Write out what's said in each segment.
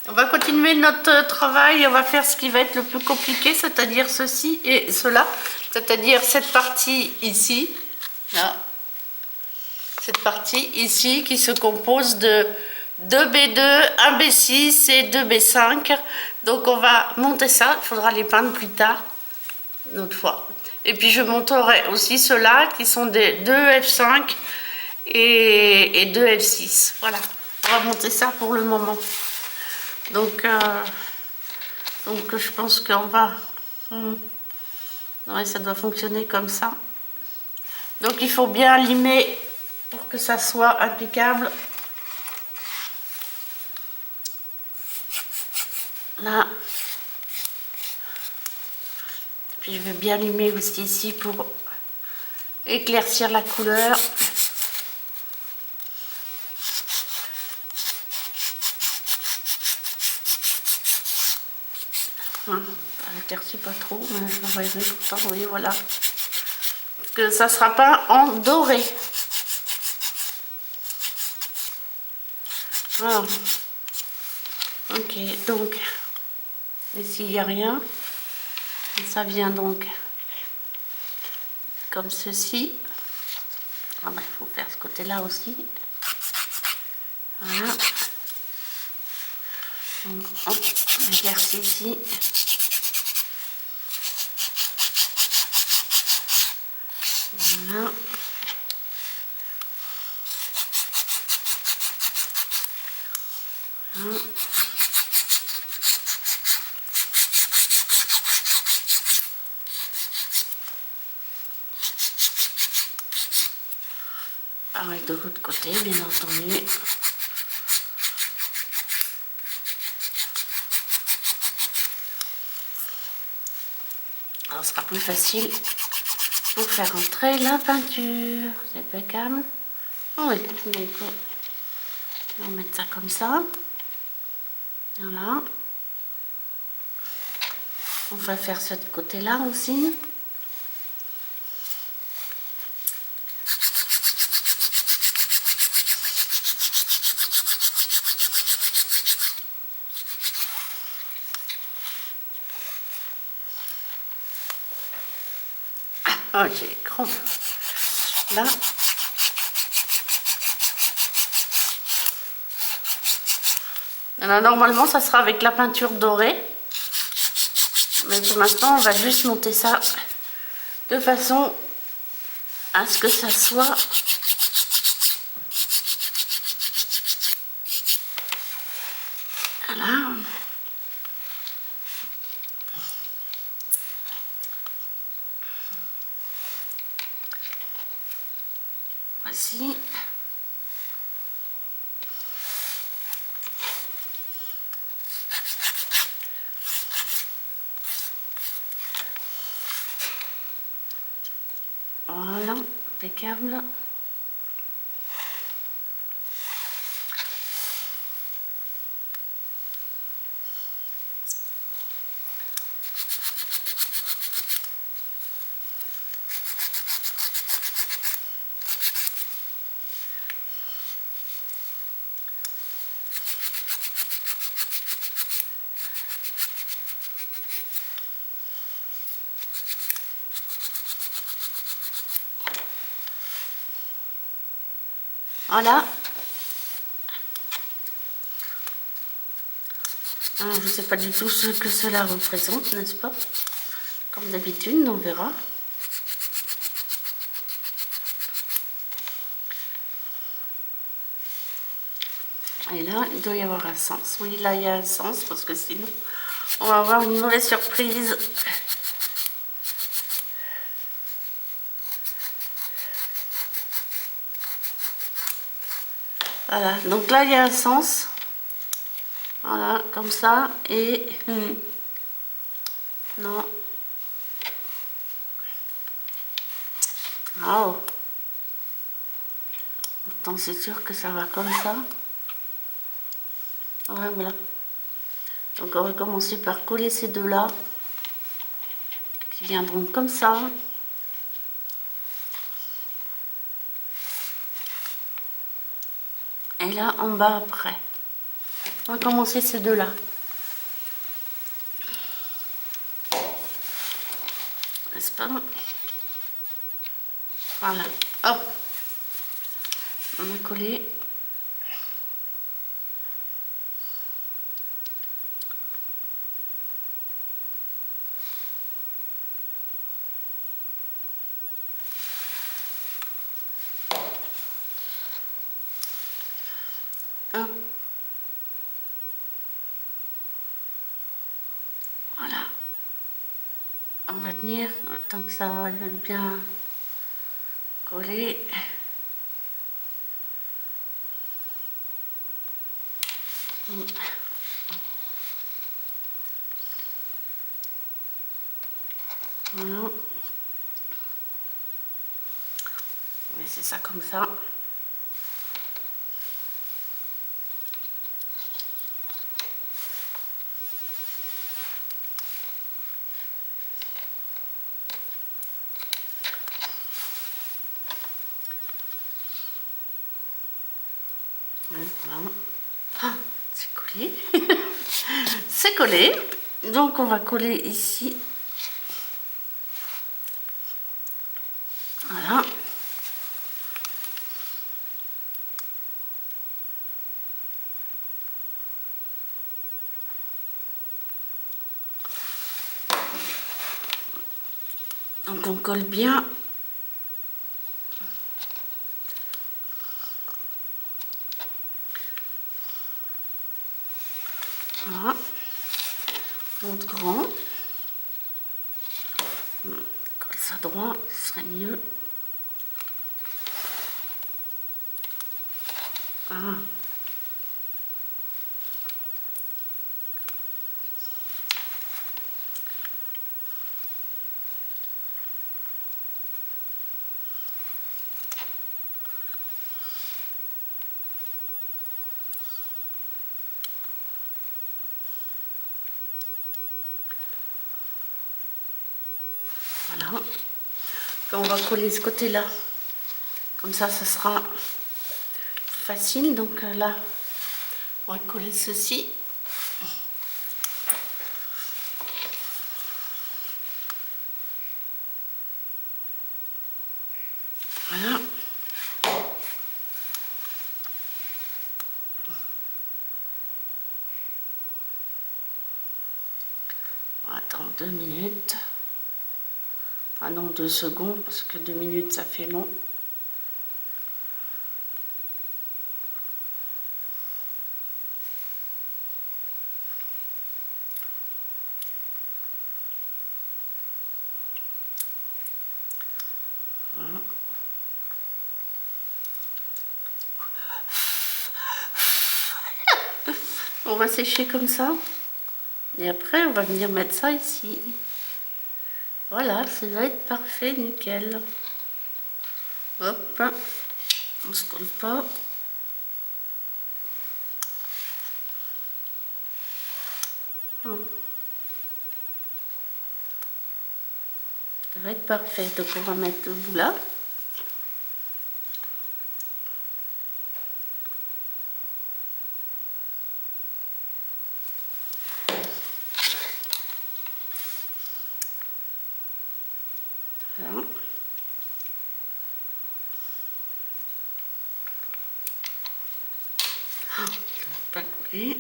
On va continuer notre travail, on va faire ce qui va être le plus compliqué, c'est-à-dire ceci et cela, c'est-à-dire cette partie ici, là, cette partie ici qui se compose de 2B2, 1B6 et 2B5. Donc on va monter ça, il faudra les peindre plus tard, une autre fois. Et puis je monterai aussi ceux-là qui sont des 2F5 et 2F6. Voilà, on va monter ça pour le moment. Donc je pense qu'on va... Ouais, ça doit fonctionner comme ça. Donc il faut bien limer pour que ça soit impeccable. Là. Puis je vais bien limer aussi ici pour éclaircir la couleur. Ça n'éclaircit pas trop, mais ça va aider pourtant, oui, voilà. Parce que ça sera pas en doré. Voilà. Ok, donc, ici il n'y a rien. Et ça vient donc comme ceci. Ah ben, il faut faire ce côté-là aussi. Voilà. Donc, hop, on éclaircit ici. Voilà. Voilà. Pareil de l'autre côté, bien entendu. Alors, ce sera plus facile pour faire entrer la peinture. C'est impeccable. Oui, donc on va mettre ça comme ça. Voilà. On va faire ce côté-là aussi. Ah, j'ai grand. Là. Alors, normalement, ça sera avec la peinture dorée. Mais pour l'instant, on va juste monter ça de façon à ce que ça soit... Voilà. Voici. Voilà, impeccable. Voilà. Alors, je ne sais pas du tout ce que cela représente, n'est-ce pas? Comme d'habitude, on verra. Et là, il doit y avoir un sens. Oui, là, il y a un sens, parce que sinon, on va avoir une mauvaise surprise. Voilà, donc là, il y a un sens. Voilà, comme ça. Et... non. Waouh. Pourtant, c'est sûr que ça va comme ça. Ouais, voilà. Donc, on va commencer par coller ces deux-là. Qui viendront comme ça. Et là, en bas après. On va commencer ces deux-là. N'est-ce pas? Voilà. Hop. On a collé. Hop. Voilà. On va tenir tant que ça va bien coller. Voilà. On va laisser ça comme ça. Voilà. Ah, c'est collé. C'est collé. Donc on va coller ici. Voilà. Donc on colle bien. Voilà. L'autre grand. Colle ça droit, ce serait mieux. Ah. Voilà. Puis on va coller ce côté-là. Comme ça sera facile. Donc là, on va coller ceci. Voilà. On va attendre 2 minutes. Ah non, 2 secondes, parce que 2 minutes, ça fait long. Voilà. On va sécher comme ça. Et après, on va venir mettre ça ici. Voilà, ça va être parfait, nickel. Hop, on se colle pas. Ça va être parfait. Donc on va mettre le bout là. Voilà. Ah, pas coller.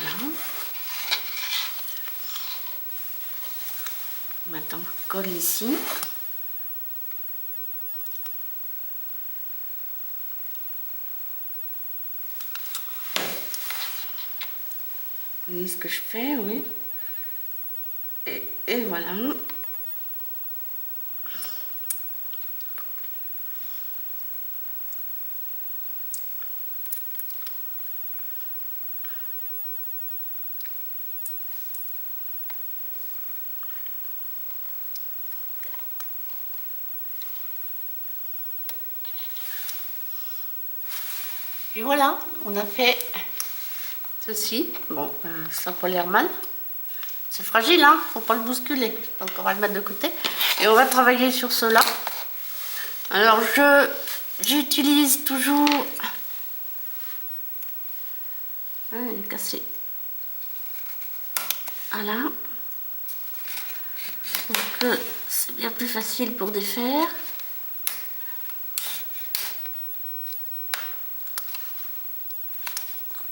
Voilà. Maintenant, on colle ici. Vous voyez ce que je fais, oui. Et voilà. Et voilà, on a fait ceci. Bon, ben, ça n'a pas l'air mal. C'est fragile, hein, faut pas le bousculer. Donc on va le mettre de côté. Et on va travailler sur cela. Alors j'utilise toujours... Ah, il est cassé. Voilà. Donc c'est bien plus facile pour défaire.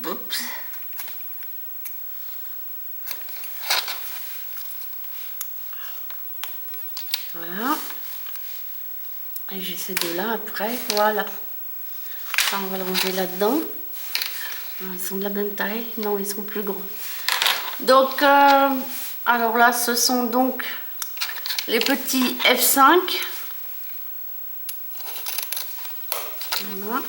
Oups. Voilà. Et j'ai ces deux-là après. Voilà. Ça, on va le ranger là-dedans. Ils sont de la même taille. Non, ils sont plus grands. Donc, alors là, ce sont donc les petits F5. Voilà.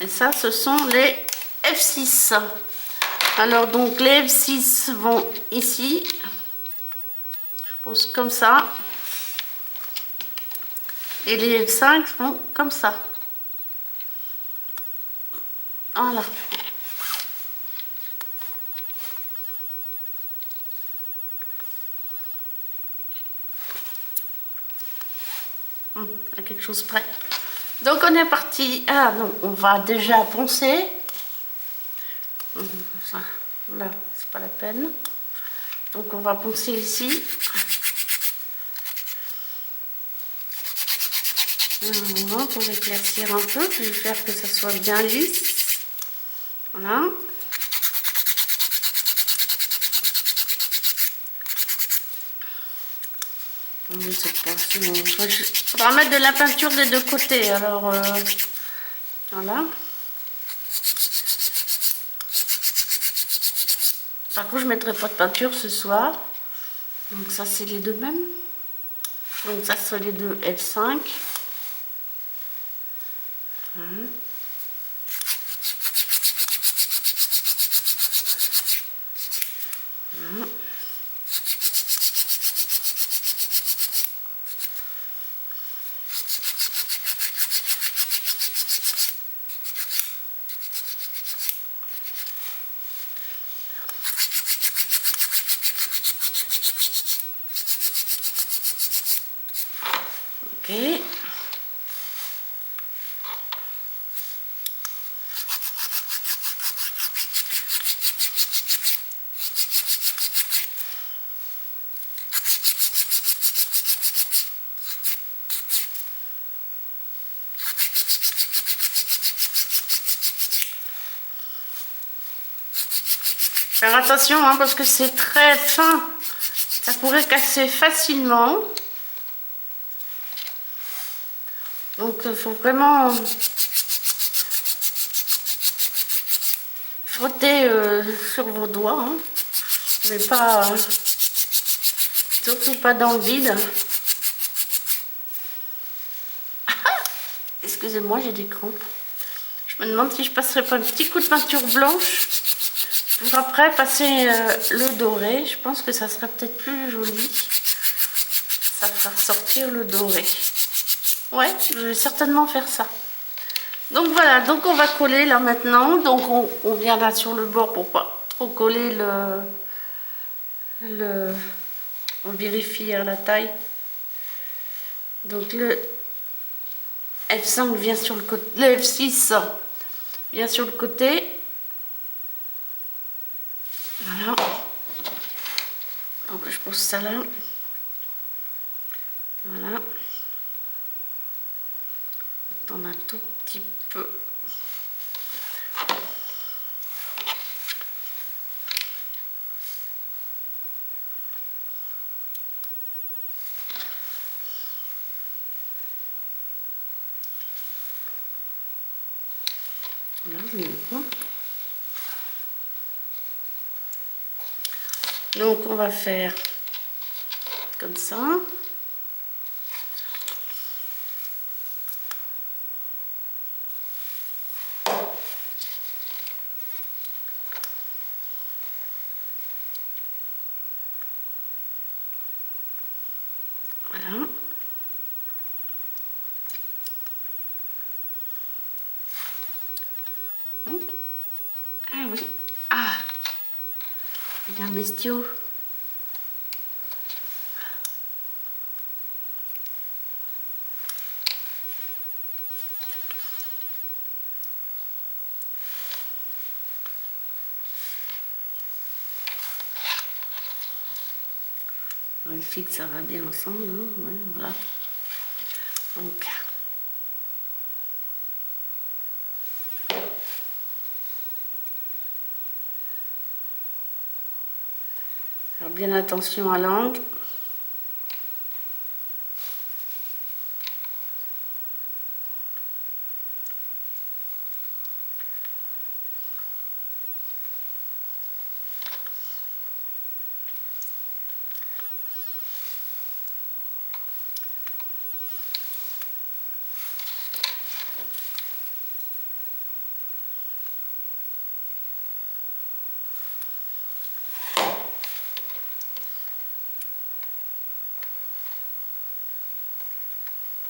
Et ça, ce sont les F6. Alors, donc, les F6 vont ici. Je pose comme ça. Et les F5 vont comme ça. Voilà. Il y a quelque chose près. Donc on est parti. Ah non, on va déjà poncer. Ça, là, c'est pas la peine. Donc on va poncer ici. Voilà, pour éclaircir un peu, je vais faire que ça soit bien lisse. Voilà. On met cette pinture. Il faudra mettre de la peinture des deux côtés. Alors voilà. Par contre, je ne mettrai pas de peinture ce soir. Donc ça, c'est les deux mêmes. Donc ça, c'est les deux F5. Voilà. Voilà. Ok. Faire attention hein, parce que c'est très fin, ça pourrait casser facilement. Donc il faut vraiment frotter sur vos doigts, hein, mais pas, surtout pas dans le vide. Excusez-moi, j'ai des crampes. Je me demande si je passerai pas un petit coup de peinture blanche. Pour après passer le doré, je pense que ça serait peut-être plus joli. Ça fera ressortir le doré. Ouais, je vais certainement faire ça. Donc voilà, donc on va coller là maintenant. Donc on vient là sur le bord pour pas trop coller on vérifie la taille. Donc le F5 vient sur le côté, le F6 vient sur le côté. Voilà. Donc je pose ça là. Voilà. Attends un tout petit peu. Voilà. Donc on va faire comme ça. Voilà. Ah oui. Ah, il a un bestiau. Les figues, ça va bien ensemble, hein, ouais, voilà. Donc, faire bien attention à l'angle.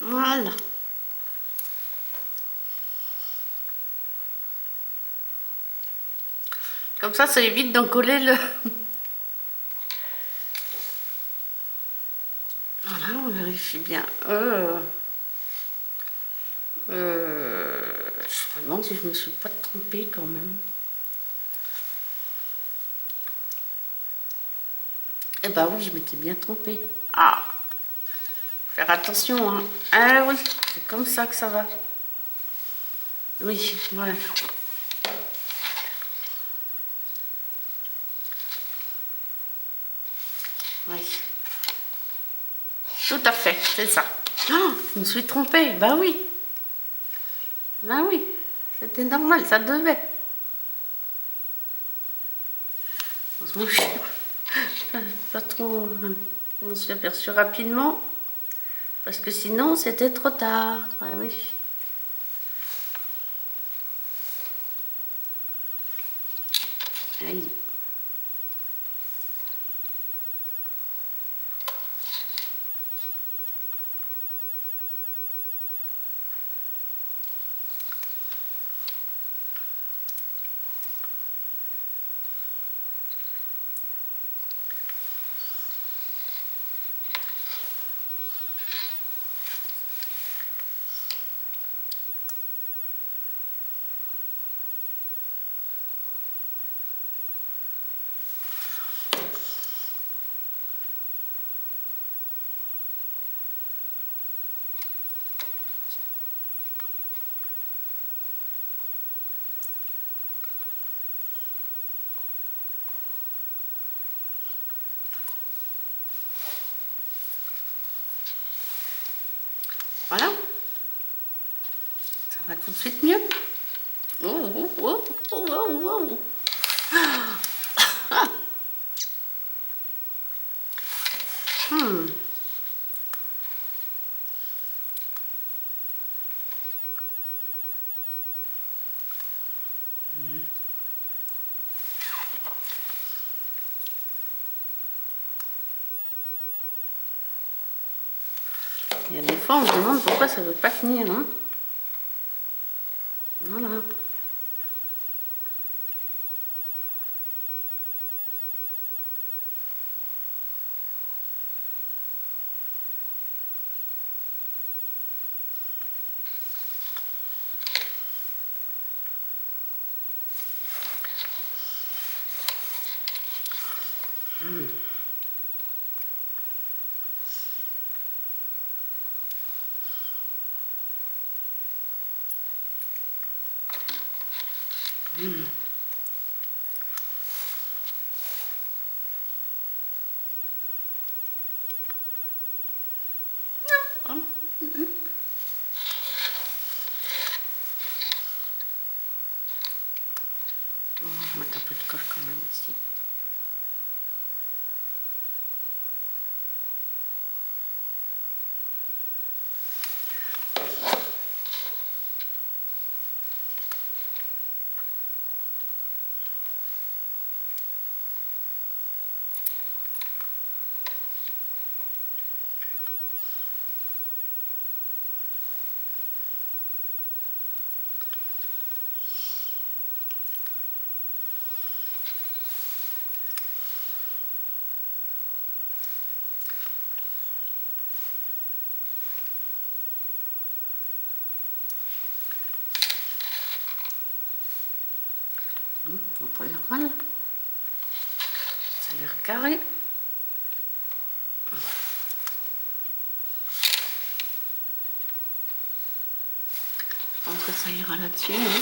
Voilà. Comme ça évite d'en coller le... Voilà, on vérifie bien. Je me demande si je me suis pas trompée quand même. Eh ben oui, je m'étais bien trompée. Ah, faire attention, hein. Ah oui, c'est comme ça que ça va. Oui, voilà. Oui. Tout à fait, c'est ça. Oh, je me suis trompée, bah oui. Bah oui, c'était normal, ça devait. Heureusement que je pas trop... Je me suis aperçue rapidement. Parce que sinon, c'était trop tard. Ouais, oui. Aïe. Voilà. Ça va tout de suite mieux. Oh, oh, oh, oh, oh, oh. Hmm. Il y a des fois, on se demande pourquoi ça ne veut pas finir. Hein. Voilà. Hmm. Hmm. On va mettre un peu de colle quand même ici. On peut l'air mal. Ça a l'air carré. Je pense que ça ira là-dessus. Hein.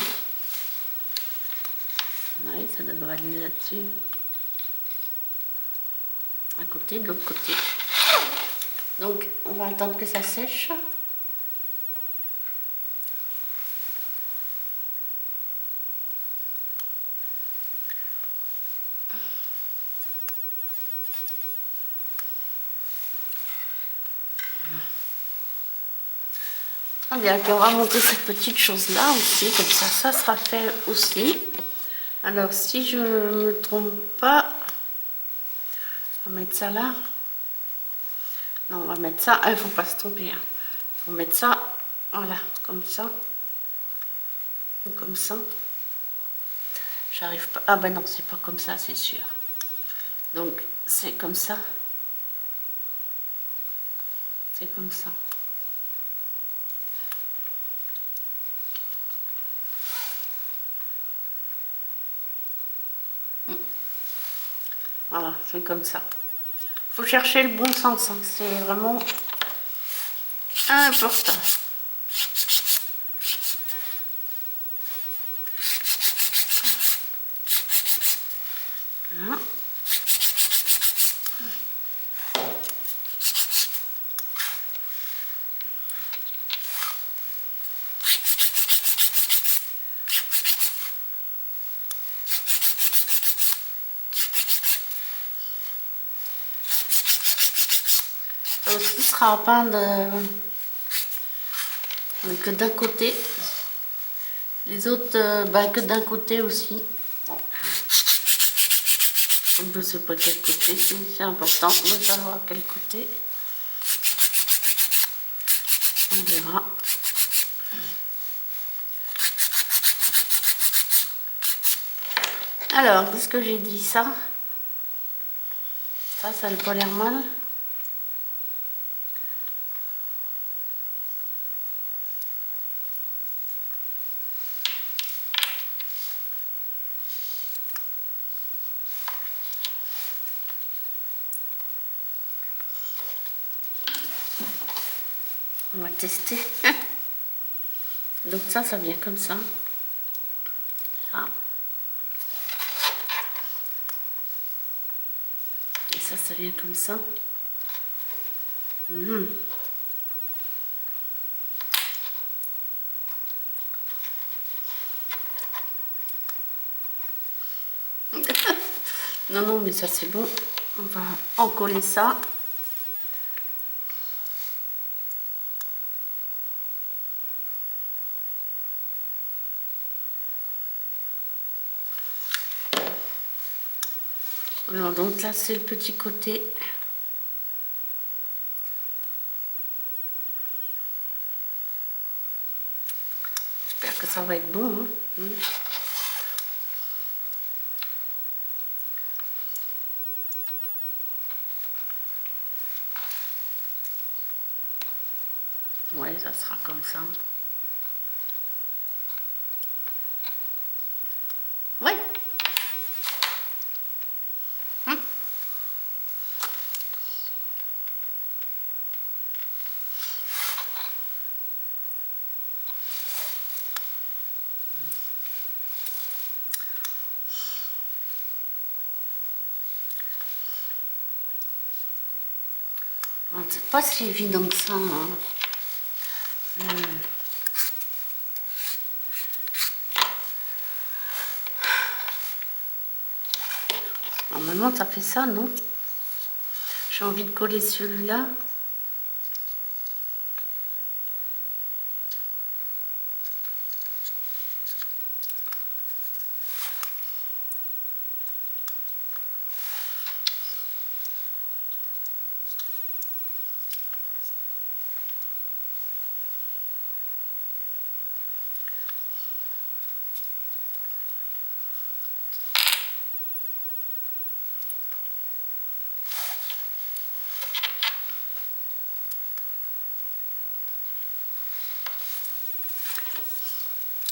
Oui, ça devrait aller là-dessus. Un côté, de l'autre côté. Donc, on va attendre que ça sèche. Très bien, puis on va monter cette petite chose-là aussi, comme ça sera fait aussi. Alors, si je ne me trompe pas, on va mettre ça là. Non, on va mettre ça, il ne faut pas se tromper. Hein. On va mettre ça, voilà, comme ça. Ou comme ça. J'arrive pas. Ah ben non, c'est pas comme ça, c'est sûr. Donc, c'est comme ça. C'est comme ça. Voilà, c'est comme ça. Faut chercher le bon sens, hein. C'est vraiment important. Voilà. Ça aussi sera à peindre que d'un côté. Les autres, que d'un côté aussi. Bon. Je ne sais pas quel côté, c'est important de savoir quel côté. On verra. Alors, qu'est-ce que j'ai dit ça? Ça n'a pas l'air mal. On va tester. Donc ça vient comme ça. Ça. Et ça vient comme ça. Non, non, mais ça c'est bon. On va en coller ça. Alors donc là c'est le petit côté. J'espère que ça va être bon. Hein. Ouais, ça sera comme ça. Ouais. C'est pas si évident que ça. Hein. Normalement ça fait ça, non? J'ai envie de coller celui-là.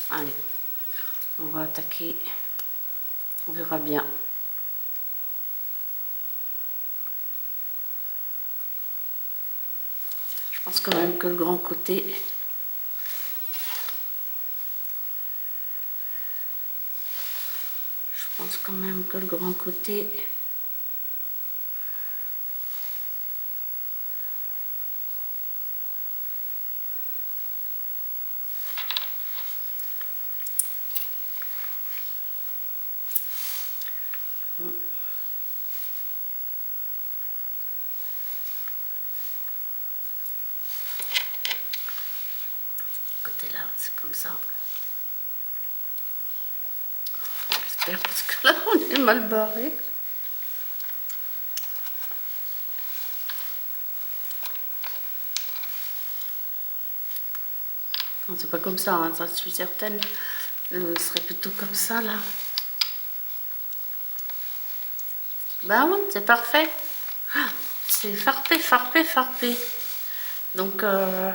Allez, on va attaquer On verra bien. Je pense quand même que le grand côté... Je pense quand même que le grand côté... Côté là, c'est comme ça. J'espère parce que là on est mal barré. Non, c'est pas comme ça, hein, ça je suis certaine. Ce serait plutôt comme ça là. Ben oui, c'est parfait. Ah, c'est farpé, farpé, farpé. Donc ouais,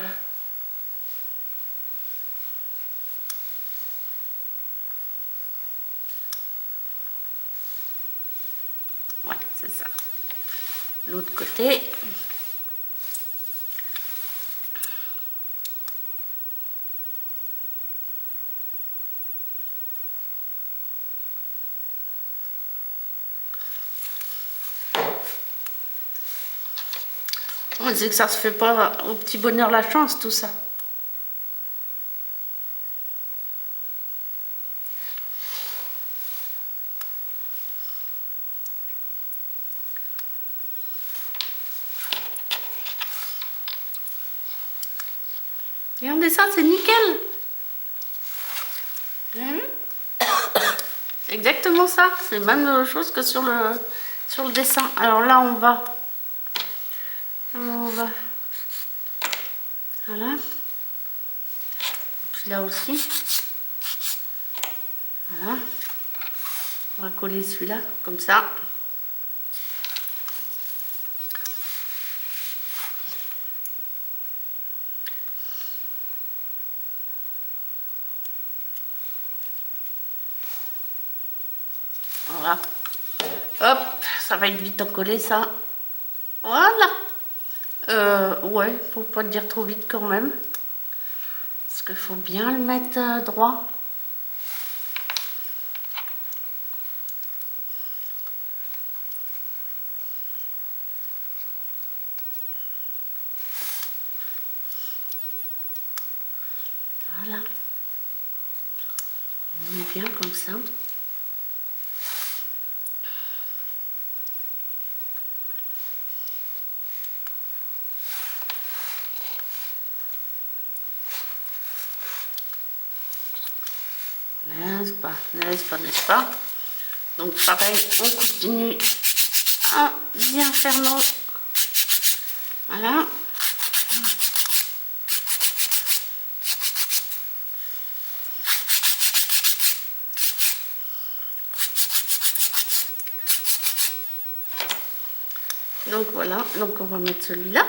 c'est ça. L'autre côté. On dit que ça se fait pas au petit bonheur la chance, tout ça. Regardez ça, c'est nickel. C'est exactement ça. C'est la même chose que sur le dessin. Alors là, on va... Voilà. Et puis là aussi. Voilà. On va coller celui-là, comme ça. Voilà. Hop, ça va être vite à coller ça. Voilà. Ouais, faut pas le dire trop vite quand même. Parce qu'il faut bien le mettre droit. Voilà. On met bien comme ça. N'est-ce pas. Donc pareil, on continue à bien faire nos... Voilà. Donc voilà, donc on va mettre celui-là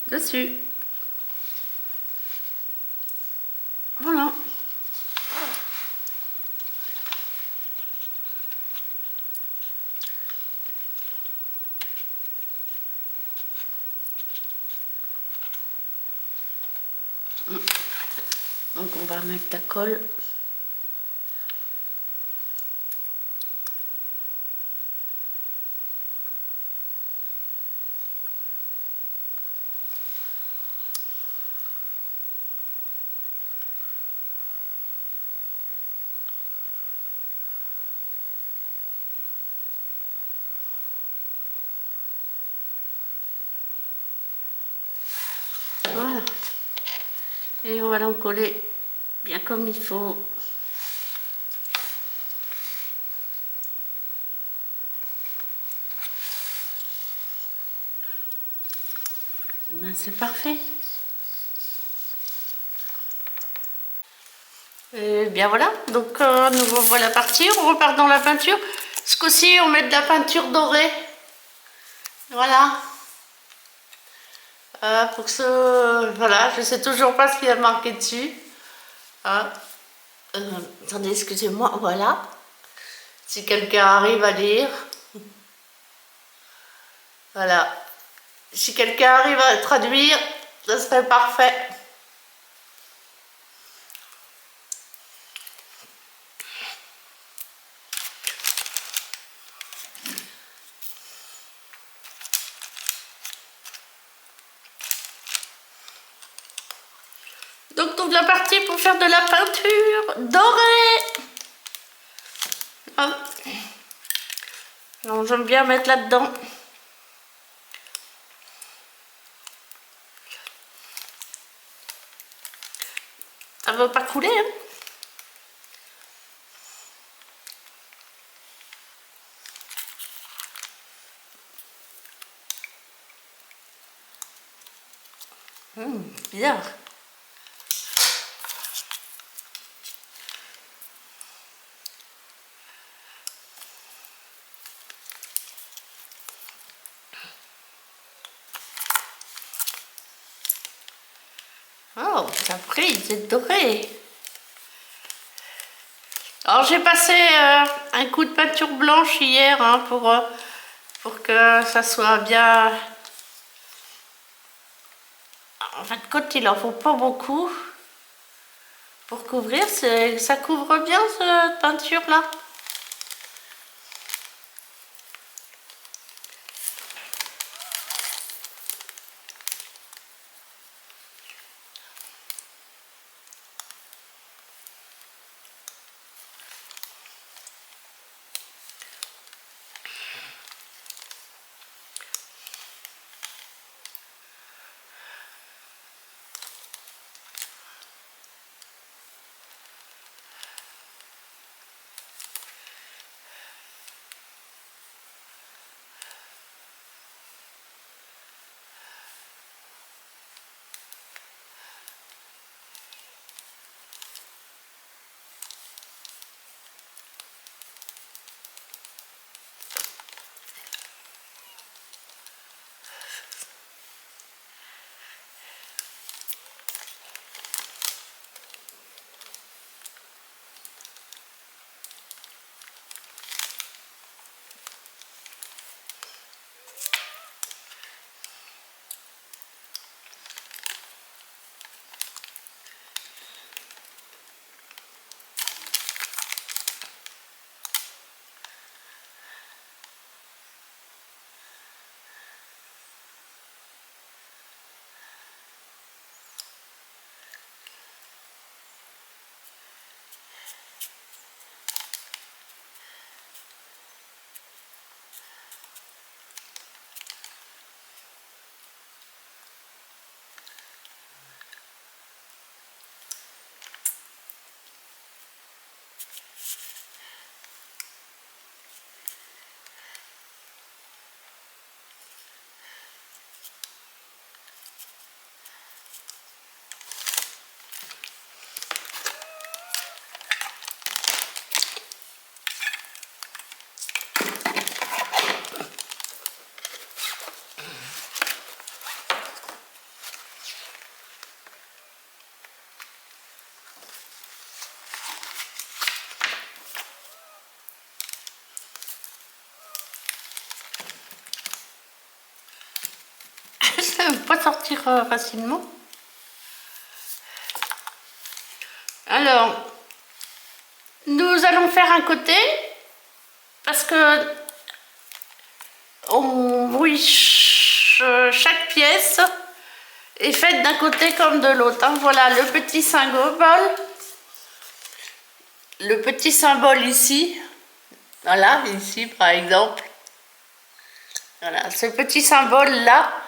dessus. Voilà. Donc on va mettre la colle. Voilà. Et on va l'en coller bien comme il faut. Ben, c'est parfait. Et bien voilà, donc nous revoilà partir, on repart dans la peinture. Ce coup-ci, on met de la peinture dorée. Voilà. Pour que ce... Voilà, je sais toujours pas ce qu'il y a marqué dessus. Attendez, excusez-moi, voilà. Si quelqu'un arrive à lire, voilà. Si quelqu'un arrive à traduire, ça serait parfait. Donc toute la partie pour faire de la peinture dorée. Donc j'aime bien mettre là-dedans. Ça ne veut pas couler, hein? Bien. Oh, ça brille, c'est doré. Alors j'ai passé un coup de peinture blanche hier hein, pour que ça soit bien. En fin de compte, il en faut pas beaucoup pour couvrir. Ça couvre bien cette peinture là. Ça ne veut pas sortir facilement. Alors, nous allons faire un côté parce que oui, chaque pièce est faite d'un côté comme de l'autre. Hein. Voilà le petit symbole. Le petit symbole ici. Voilà, ici par exemple. Voilà, ce petit symbole là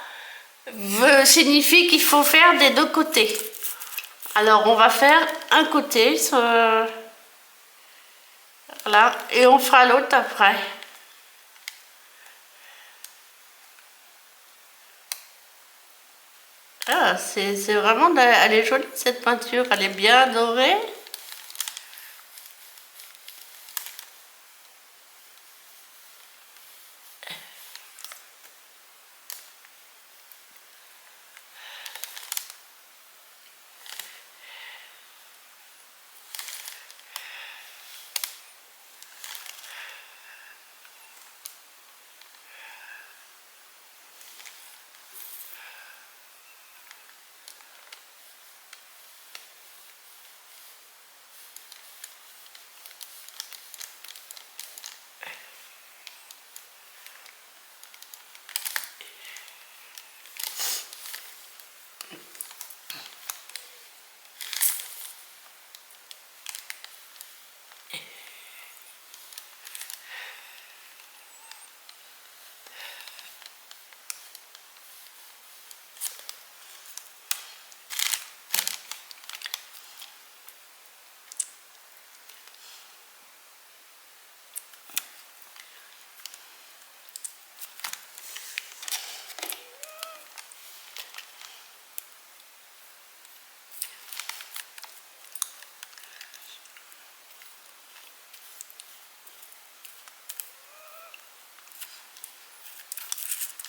signifie qu'il faut faire des deux côtés. Alors on va faire un côté, voilà, et on fera l'autre après. Ah, c'est vraiment, elle est jolie cette peinture, elle est bien dorée.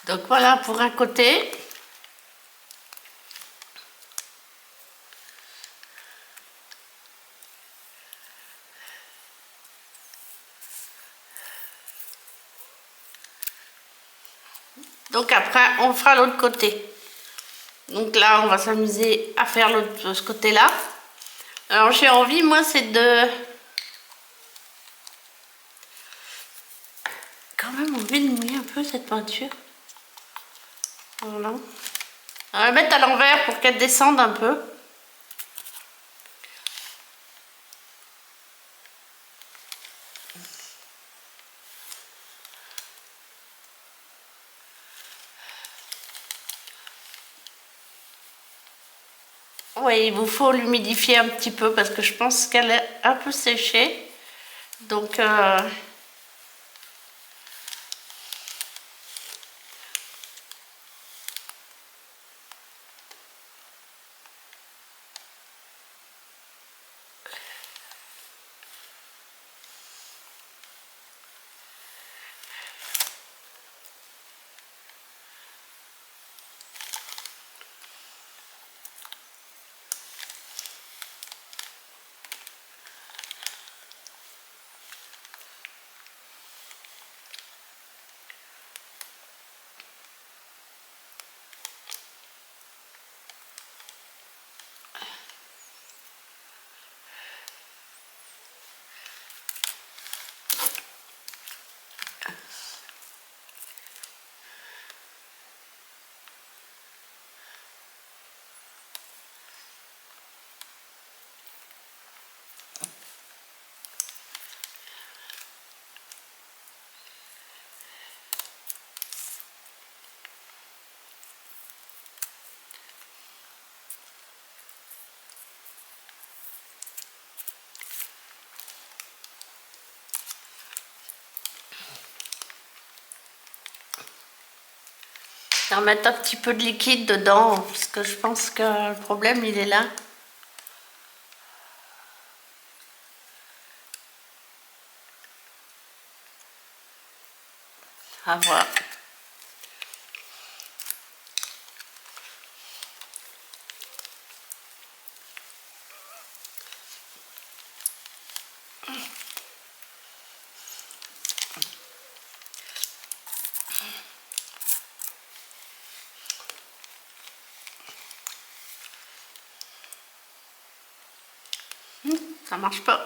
Donc voilà pour un côté. Donc après, on fera l'autre côté. Donc là, on va s'amuser à faire ce côté-là. Alors j'ai envie, moi, c'est de... quand même envie de mouiller un peu cette peinture. Voilà. On va la mettre à l'envers pour qu'elle descende un peu. Oui, il vous faut l'humidifier un petit peu parce que je pense qu'elle est un peu séchée. Donc, je vais remettre un petit peu de liquide dedans parce que je pense que le problème, il est là. À voir. Ça marche pas.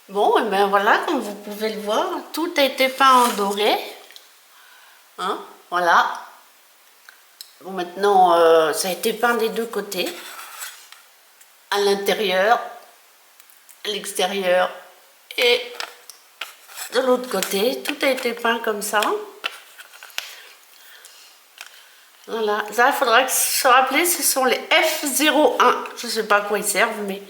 Bon, et bien voilà, comme vous pouvez le voir, tout a été peint en doré. Hein, voilà. Bon, maintenant, ça a été peint des deux côtés. À l'intérieur, à l'extérieur et de l'autre côté. Tout a été peint comme ça. Voilà. Ça, il faudra se rappeler, ce sont les F01. Je ne sais pas à quoi ils servent, mais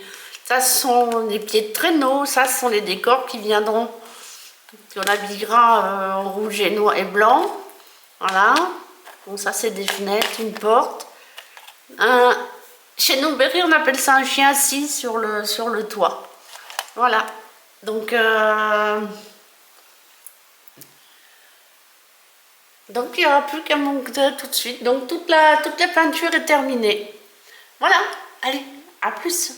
ça, ce sont des pieds de traîneau. Ça, ce sont les décors qui viendront, qu'on habillera en rouge et noir et blanc. Voilà. Bon, ça, c'est des fenêtres, une porte. Chez nous, Berry, on appelle ça un chien assis sur le toit. Voilà. Donc il n'y aura plus qu'à monter tout de suite. Donc toute la peinture est terminée. Voilà. Allez, à plus.